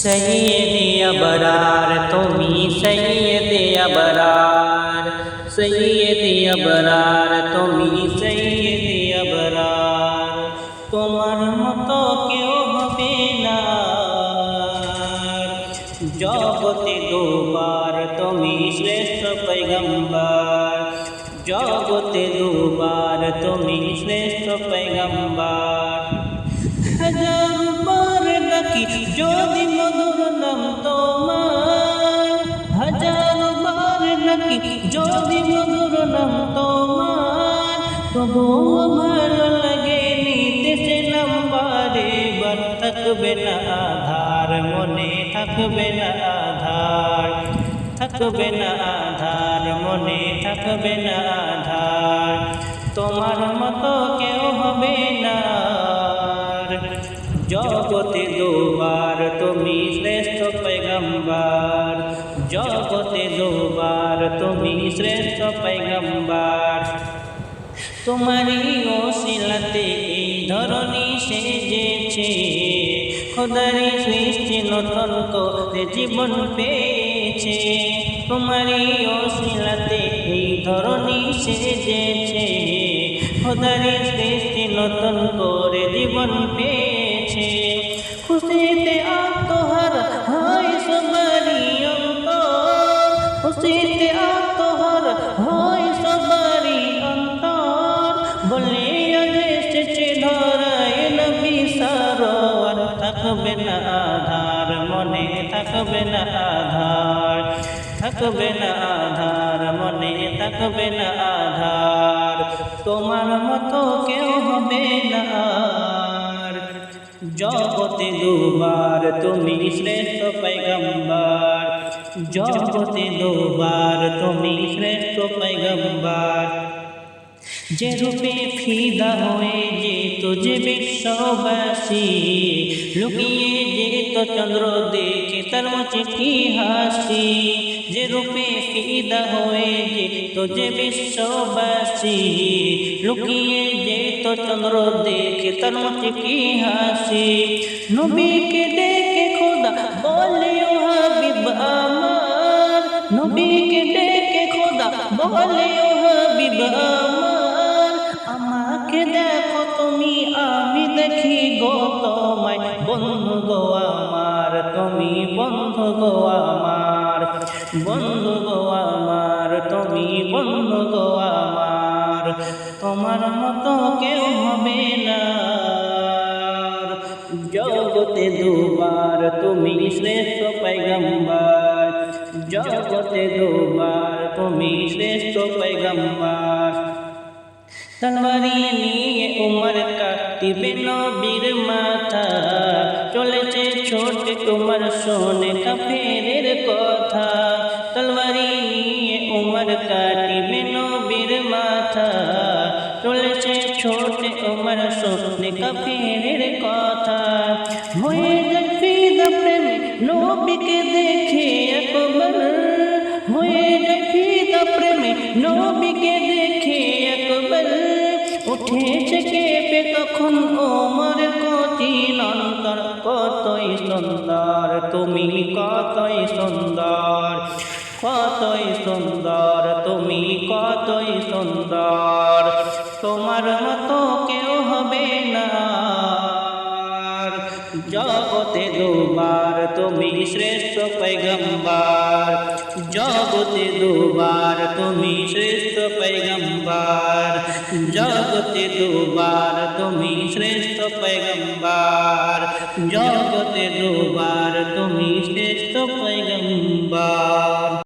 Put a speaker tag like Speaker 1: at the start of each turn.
Speaker 1: सैयदे अबरार तुमी सैयदे अबरार, सैयदे अबरार तुमी सैयदे अबरार, তোমার মতো কেউ হবে না। জগতে দুবার তুমি শ্রেষ্ঠ পয়গম্বর, জগতে দুবার তুমি শ্রেষ্ঠ পয়গম্বর। হাজার বার ডাকি যদি মধুর নাম তোমার, হাজার বার ডাকি যদি মধুর নাম তোমার, তবুও ভালো লাগে নিতে সে নাম বারে বার। থাকবে না আধার মনে, থাকবে না আধার, থাকবে না আধার মনে, থাকবে না আধার, তোমার মতো কেউ হবে না। জগতে দুবার তুমি শ্রেষ্ঠ পয়গম্বর, জগতে দুবার তুমি শ্রেষ্ঠ পয়গম্বর। তোমারই ওসিলাতে এই ধরনী সেজেছে, খোদারি সৃষ্টি নতুন করে জীবন পেয়েছে। তোমারই ওসিলাতে এই ধরনী সেজেছে, খোদারি সৃষ্টি নতুন করে জীবন পেয়েছে। খুশিতে আত্মহারা হয় সবারই অন্তর, খুশিতে আত্মহারা হয় সবারই অন্তর, বলে আজ এসেছে ধরায় নবী সারোয়ার। থাকবে না আধার মনে, থাকবে না আধার, থাকবে না আধার মনে, থাকবে না আধার, তোমার মতো কেউ হবে না। জগতে দুবার তুমি শ্রেষ্ঠ পয়গম্বর, জগতে দুবার তুমি শ্রেষ্ঠ পয়গম্বর। যে রূপে ফিদা হয়ে যেত যে বিশ্ববাসী, লুকিয়ে যেত চন্দ্র দেখে তার মুখে কি হাসি। যে রূপে ফিদা হয়ে যেত যে বিশ্ববাসী, লুকিয়ে যেত চন্দ্র দেখে তার মুখে কি হাসি। নবীকে ডেকে খোদা বলে ও হাবিব আমার, নবীকে ডেকে খোদা বলে ও হাবিব আমার, আমাকে দেখো তুমি আমি দেখি গো তোমায়, বন্ধু গো আমার তুমি বন্ধু গো আমার, বন্ধু গো আমার তুমি বন্ধু গো আমার, তোমার মতো কেউ হবে না। জগতে দুবার তুমি শ্রেষ্ঠ পয়গম্বর, জগতে দুবার তুমি শ্রেষ্ঠ পয়গম্বর। তলবারি নিয়ে উমর কাটিবে নবীর মাথা, চলেছে ছোট তোমার শোনে কাফেরের কথা। তলবারি নিয়ে উমর কাটিবে নবীর মাথা, চলেছে ছোট উমর শোনে কাফেরের কথা। হয়ে যায় ফিদা প্রেমে নবীকে দেখে একবার, হয়ে যায় ফিদা প্রেমে নবীকে দেখে একবার। উঠেছে কেঁপে তখন ওমর কঠিন অন্তর, কতই সুন্দর তুমি কতই সুন্দর, কতই সুন্দর তুমি কতই সুন্দর, তোমার মতো কেউ হবে না। জগতে দুবার তুমি শ্রেষ্ঠ পয়গম্বর, জগতে দুবার তুমি শ্রেষ্ঠ পয়গম্বর, জগতে দুবার তুমি শ্রেষ্ঠ পয়গম্বর, জগতে দুবার তুমি শ্রেষ্ঠ পয়গম্বর।